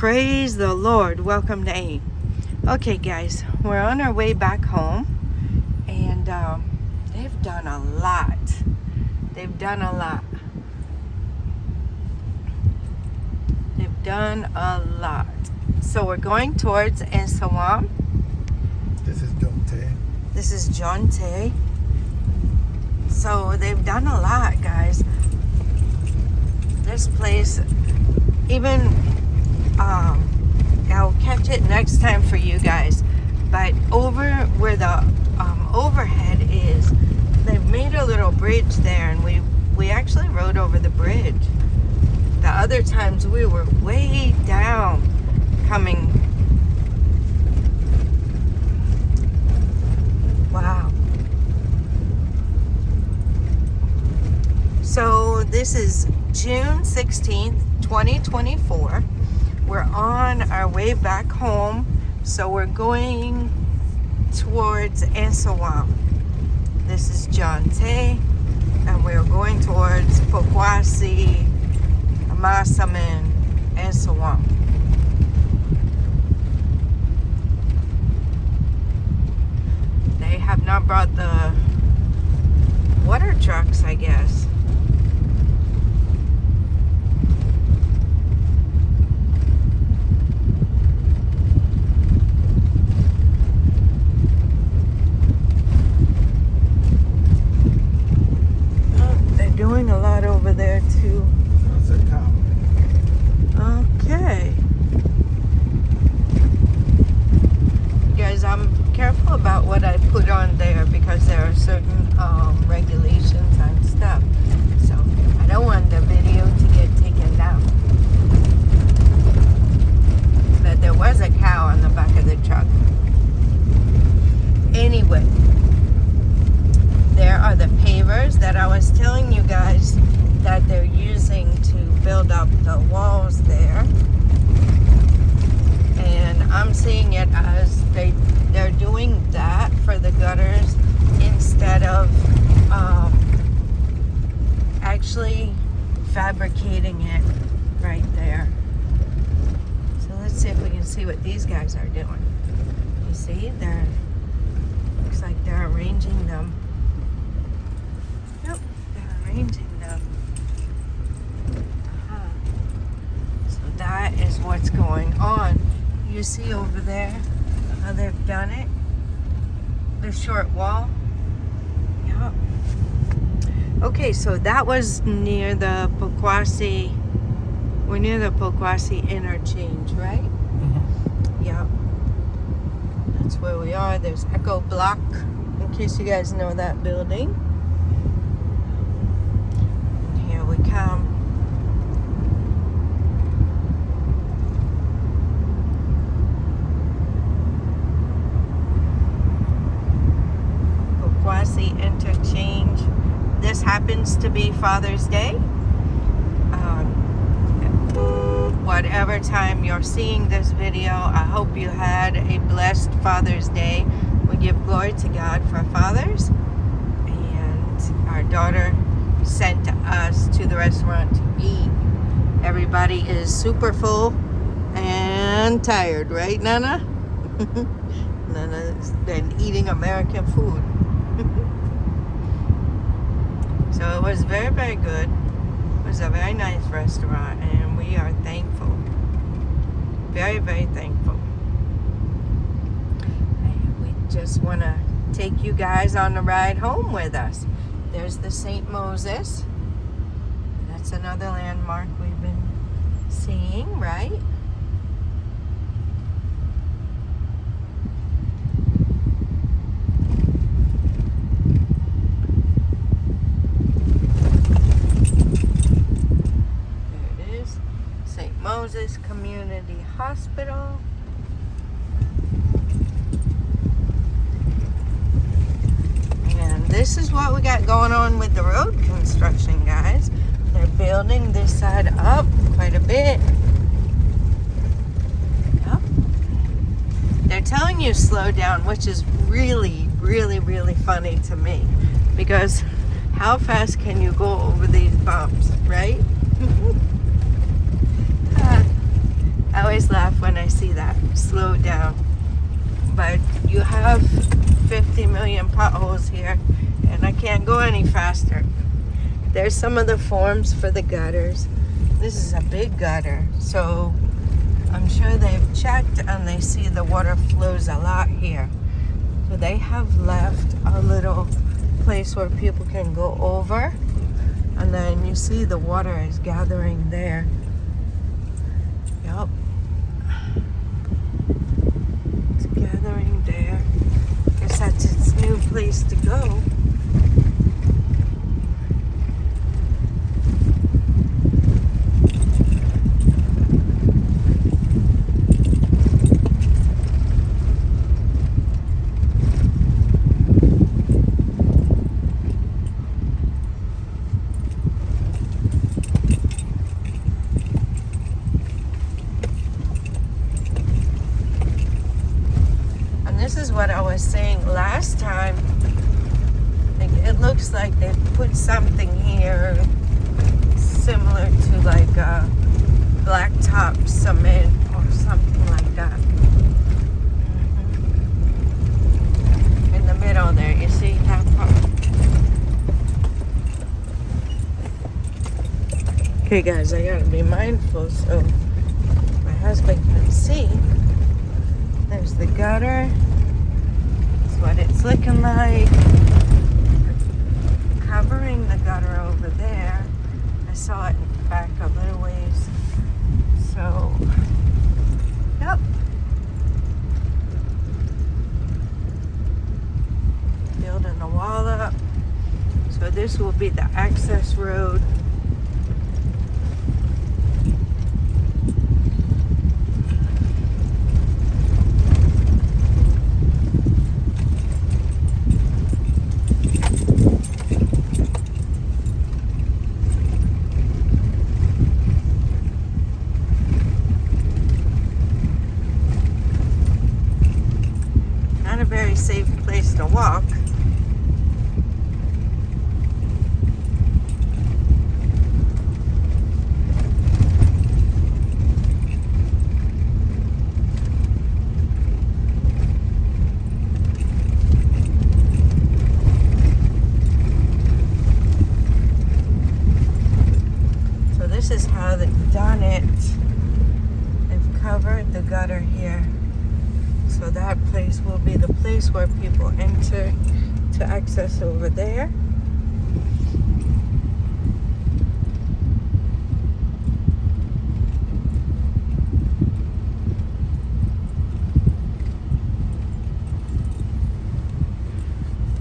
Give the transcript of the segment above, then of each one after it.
Praise the Lord. Welcome to AIM. Okay, guys, we're on our way back home, and they've done a lot. They've done a lot. They've done a lot. So we're going towards Ensawam. This is Jonte. This is Jonte. So they've done a lot, guys. This place, even I'll catch it next time for you guys, but over where the overhead is, they've made a little bridge there, and we actually rode over the bridge. The other times we were way down coming. Wow. So this is June 16th, 2024. We're on our way back home. So we're going towards Ensawam. This is Jonte, and we're going towards Pokwasi, Masaman, Ensawam. They have not brought the water trucks, I guess. Doing a lot over there too. That's a cow. Okay. Guys, I'm careful about what I put on there because there are certain regulations on stuff. So I don't want the video to get taken down. But there was a cow on the back of the truck. Anyway. There are the pavers that I was telling you guys that they're using to build up the walls there. And I'm seeing it as they're doing that for the gutters instead of actually fabricating it right there. So let's see if we can see what these guys are doing. You see, looks like they're arranging them. Arranging them. So that is what's going on. You see over there how they've done it? The short wall. Yep. Okay, so that was near the Pokwasi. We're near the Pokwasi interchange, right? Mm-hmm. Yep. That's where we are. There's Echo Block, in case you guys know that building. We come. Pokwasi interchange. This happens to be Father's Day. Whatever time you're seeing this video, I hope you had a blessed Father's Day. We give glory to God for fathers, and our daughter sent us to the restaurant to eat. Everybody is super full and tired, right, Nana? Nana's been eating American food. So it was very, very good. It was a very nice restaurant, and we are thankful. Very, very thankful. And we just want to take you guys on the ride home with us. There's the St. Moses. That's another landmark we've been seeing, right? There it is. St. Moses Community Hospital. This is what we got going on with the road construction, guys. They're building this side up quite a bit. Yep. They're telling you slow down, which is really, really, really funny to me. Because how fast can you go over these bumps, right? I always laugh when I see that. Slow down. But you have 50 million potholes here, and I can't go any faster. There's some of the forms for the gutters. This is a big gutter, so I'm sure they've checked and they see the water flows a lot here. So they have left a little place where people can go over, and then you see the water is gathering there. Yep. It's gathering there. Guess that's its new place to go. This is what I was saying last time. Like, it looks like they put something here similar to like a blacktop cement or something like that. In the middle there, you see that part? Okay guys, I gotta be mindful so my husband can see. There's the gutter. What it's looking like. Covering the gutter over there. I saw it back a little ways. So, yep. Building the wall up. So this will be the access road. Very safe place to walk. So this is how they've done it. They've covered the gutter here. So that place will be the place where people enter to access over there.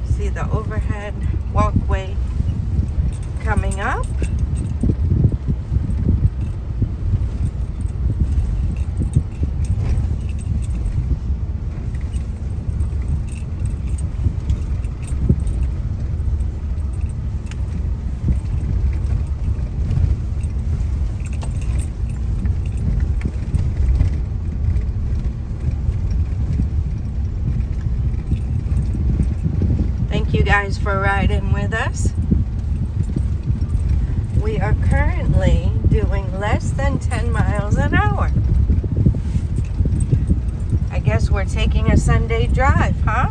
See the overhead walkway coming up. Thank you guys for riding with us. We are currently doing less than 10 miles an hour. I guess we're taking a Sunday drive, huh?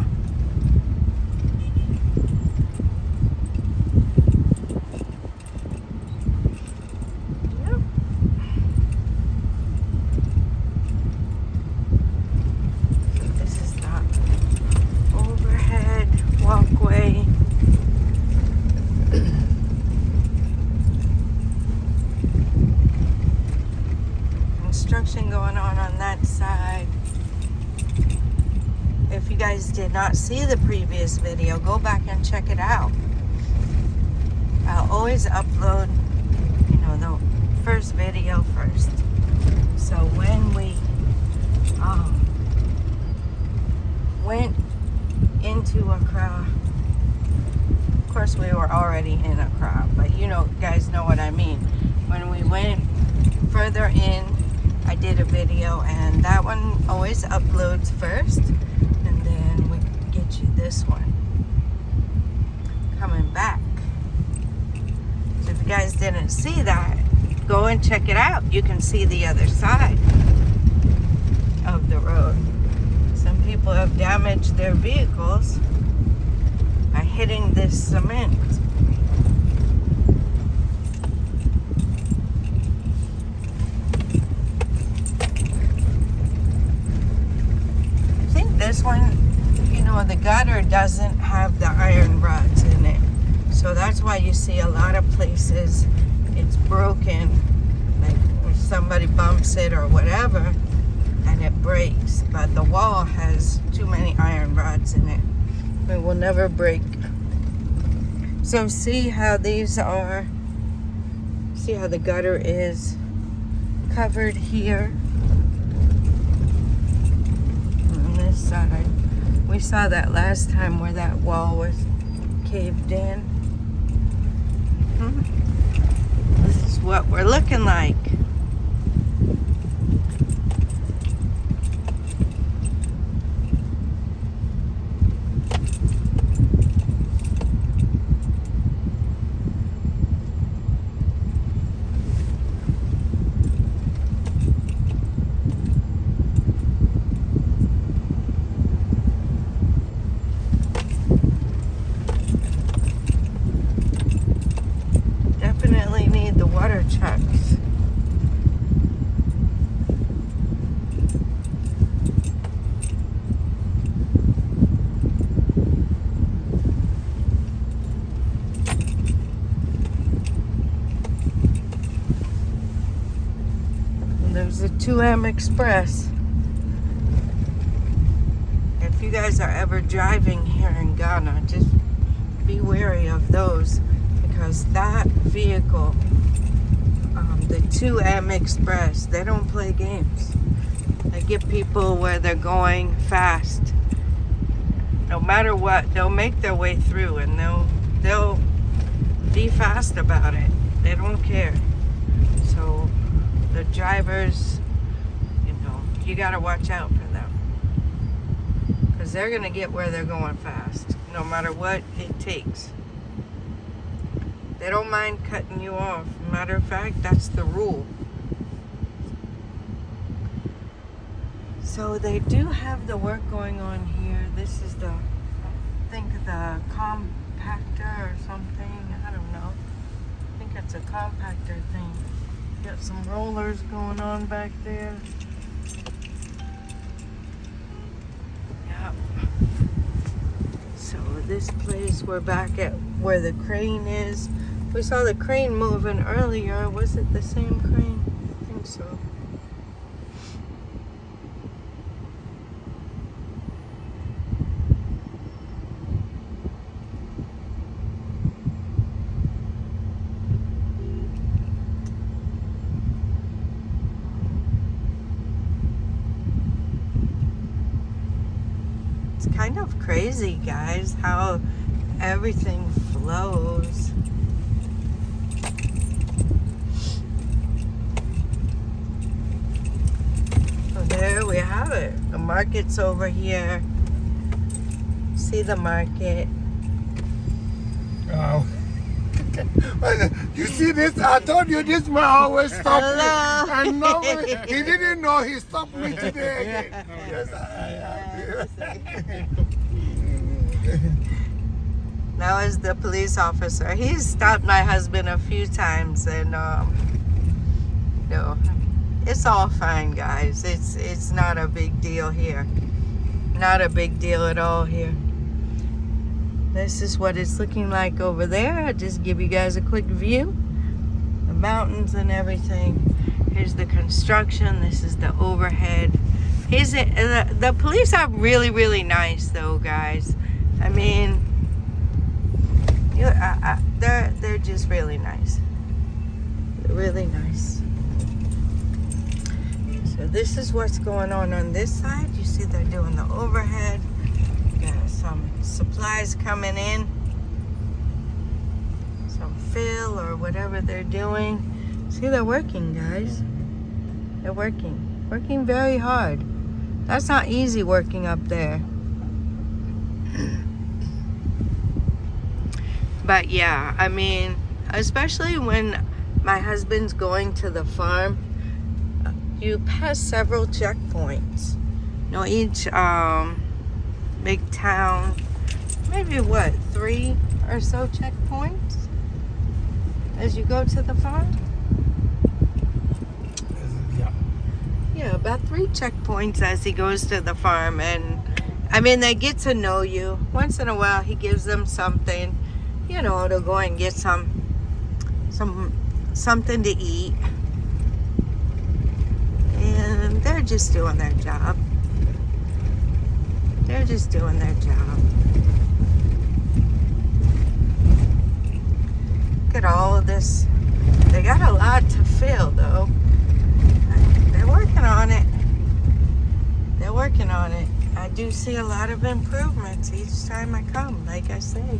Yep. This is the overhead walkway. Construction going on that side. If you guys did not see the previous video, go back and check it out. I'll always upload, the first video first. So when we went into Accra, of course we were already in Accra, but guys know what I mean. When we went further in, I did a video, and that one always uploads first, and then we get you this one coming back. So if you guys didn't see that, go and check it out. You can see the other side. vehicles by hitting this cement. I think this one, the gutter doesn't have the iron rods in it. So that's why you see a lot of places it's broken. Like if somebody bumps it or whatever, and it breaks. But the wall has too many iron rods in it. It will never break. So see how these are, see how the gutter is covered here on this side. We saw that last time where that wall was caved in. This is what we're looking like. Definitely need the water trucks. And there's a 2M Express. If you guys are ever driving here in Ghana, just be wary of those. Because that vehicle, the 2M Express, they don't play games. They get people where they're going fast. No matter what, they'll make their way through, and they'll be fast about it. They don't care. So the drivers, you gotta watch out for them. Because they're gonna get where they're going fast, no matter what it takes. They don't mind cutting you off. Matter of fact, that's the rule. So they do have the work going on here. This is the compactor or something. I don't know. I think it's a compactor thing. Got some rollers going on back there. Yep. So this place, we're back at where the crane is. We saw the crane moving earlier. Was it the same crane? I think so. It's kind of crazy, guys, how everything flows. There we have it. The market's over here. See the market. Oh. You see this? I told you this man always stopped me. And nobody, he didn't know he stopped me today again. Yes, That was the police officer. He's stopped my husband a few times, and it's all fine, guys. It's not a big deal here. Not a big deal at all here. This is what it's looking like over there. I'll just give you guys a quick view. The mountains and everything. Here's the construction. This is the overhead. The police are really, really nice, though, guys. I mean, they're just really nice. They're really nice. So this is what's going on this side. You see they're doing the overhead. Got some supplies coming in. Some fill or whatever they're doing. See, they're working, guys. They're working. Working very hard. That's not easy working up there. But yeah, I mean, especially when my husband's going to the farm, you pass several checkpoints. Each big town. Maybe what, 3 or so checkpoints as you go to the farm? Yeah. Yeah, about 3 checkpoints as he goes to the farm. And I mean, they get to know you. Once in a while, he gives them something, you know, to go and get something to eat. And they're just doing their job. They're just doing their job. Look at all of this. They got a lot to fill, though. They're working on it. They're working on it. I do see a lot of improvements each time I come, like I say.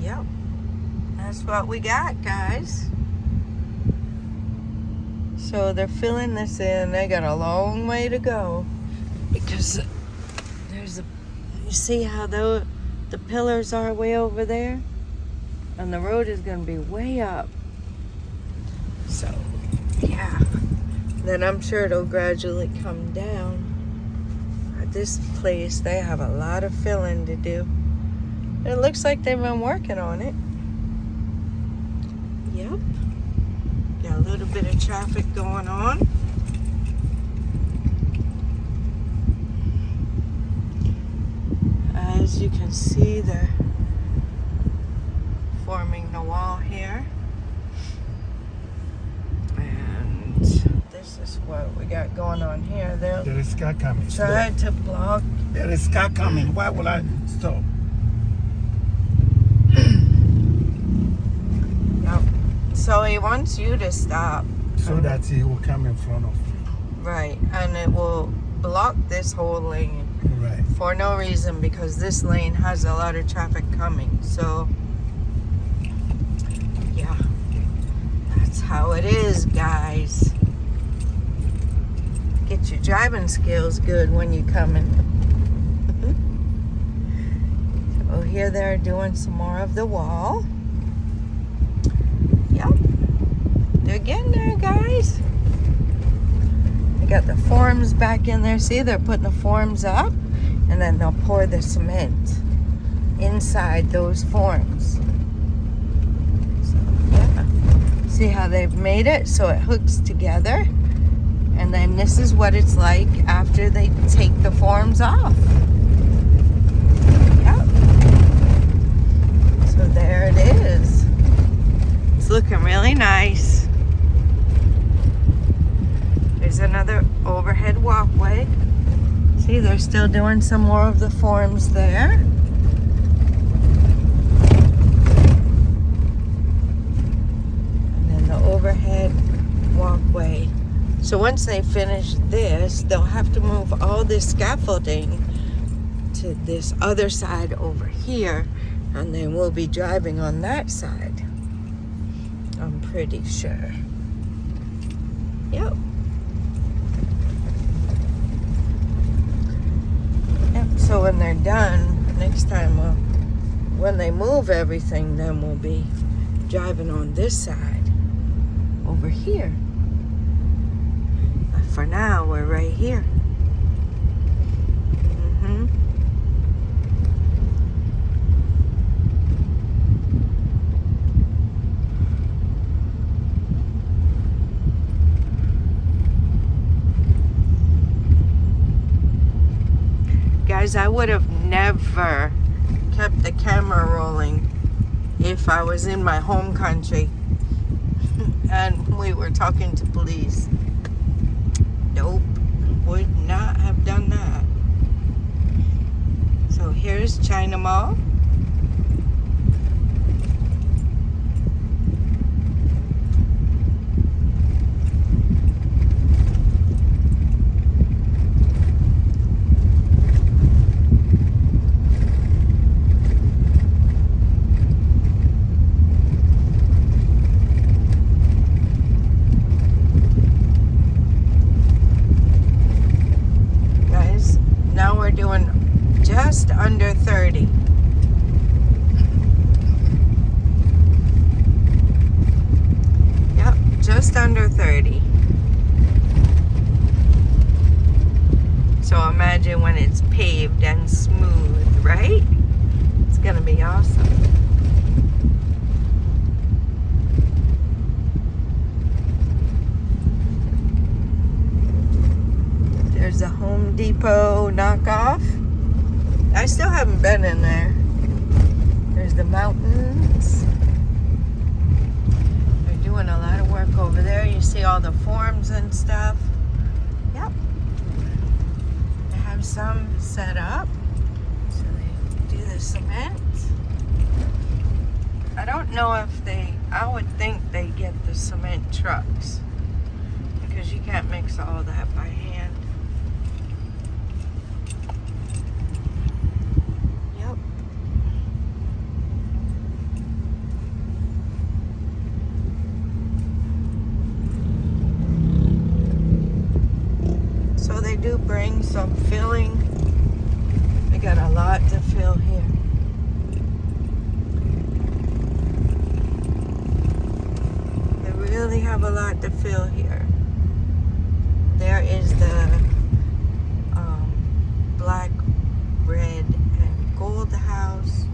Yep, that's what we got, guys. So they're filling this in. They got a long way to go because there's you see how the pillars are way over there, and the road is going to be way up. So yeah, then I'm sure it'll gradually come down. At this place, they have a lot of filling to do. It looks like they've been working on it. Yep. Got a little bit of traffic going on. As you can see, they're forming the wall here. And this is what we got going on here. They'll There is car coming. try to block. There is car coming. Why will I stop? Yep. So he wants you to stop. So that he will come in front of me. Right. And it will block this whole lane Right. for no reason, because this lane has a lot of traffic coming. So yeah, that's how it is, guys. Get your driving skills good when you come in. So here they're doing some more of the wall. Yep, they're getting there, guys. They got the forms back in there. See, they're putting the forms up, and then they'll pour the cement inside those forms. So yeah, see how they've made it so it hooks together. And then this is what it's like after they take the forms off. Yep. So there it is. It's looking really nice. There's another overhead walkway. See, they're still doing some more of the forms there. And then the overhead walkway. So once they finish this, they'll have to move all this scaffolding to this other side over here, and then we'll be driving on that side. I'm pretty sure. Yep. Yep. So when they're done, next time, when they move everything, then we'll be driving on this side over here. For now, we're right here. Guys, I would have never kept the camera rolling if I was in my home country and we were talking to police. Nope, would not have done that. So here's China Mall. doing just under 30. Yep, just under 30. So imagine when it's paved and smooth, right? It's gonna be awesome. There's a Home Depot knockoff. I still haven't been in there. There's the mountains. They're doing a lot of work over there. You see all the forms and stuff. Yep. They have some set up. So they do the cement. I don't know if I would think they get the cement trucks because you can't mix all that by hand. Yep. So they do bring some filling. They got a lot to fill here. Really have a lot to fill here. There is the black, red, and gold house.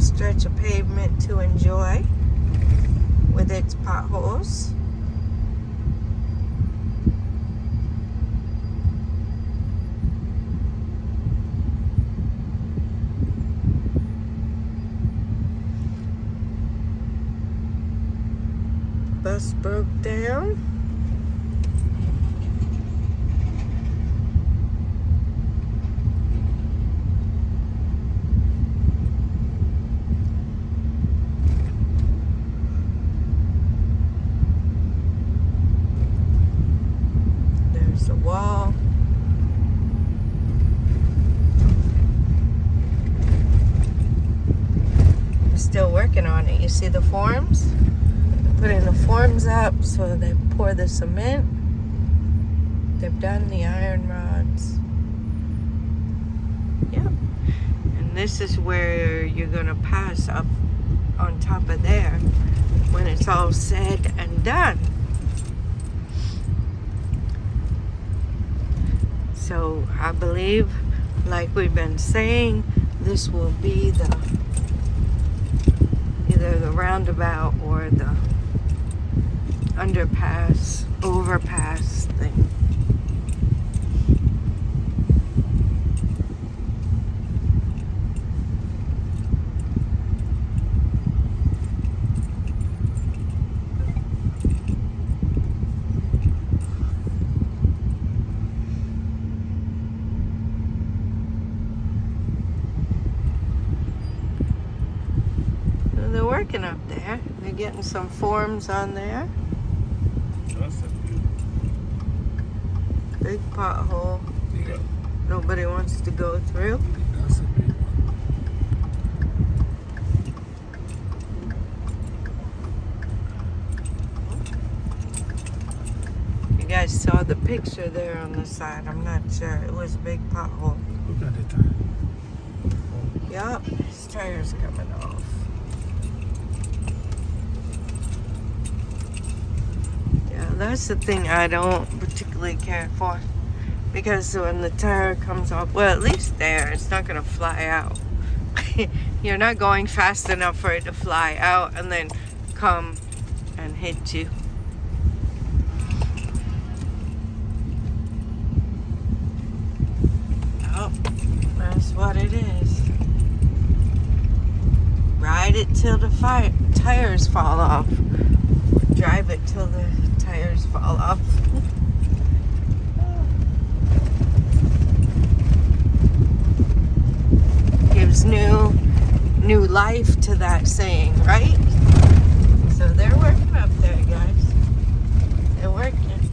Stretch of pavement to enjoy with its potholes. Bus broke down. The wall. I'm still working on it. You see the forms? Putting the forms up so they pour the cement. They've done the iron rods. Yep. And this is where you're gonna pass up on top of there when it's all said and done. So I believe, like we've been saying, this will be either the roundabout or the underpass, overpass thing. They're working up there. They're getting some forms on there. That's a Big pothole. Yeah. Nobody wants to go through. That's a big one. You guys saw the picture there on the side. I'm not sure. It was a big pothole. Look at the time. Yup, his tire's coming off. Yeah, that's the thing I don't particularly care for. Because when the tire comes off, well, at least there, it's not going to fly out. You're not going fast enough for it to fly out and then come and hit you. Oh, that's what it is. Ride it till the tires fall off. Drive it till the tires fall off. Gives new life to that saying, right? So they're working up there, guys. They're working.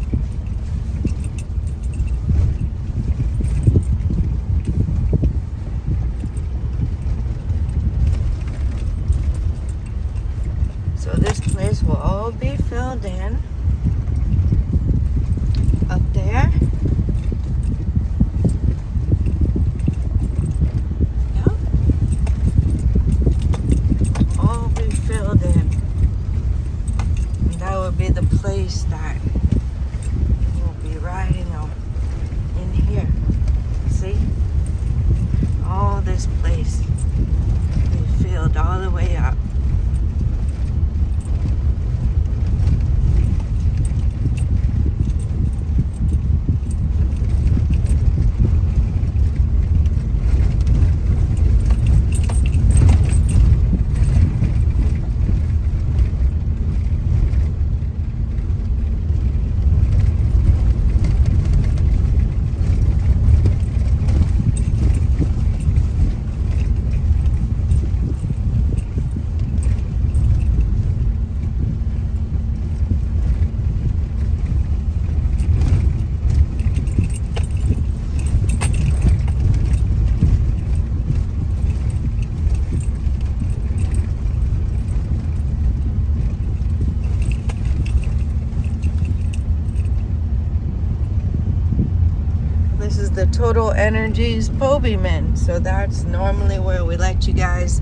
This is the Total Energies Pobyman. So that's normally where we let you guys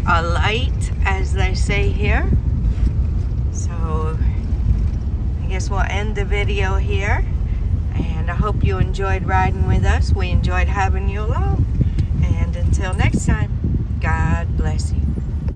alight, as they say here. So I guess we'll end the video here. And I hope you enjoyed riding with us. We enjoyed having you along.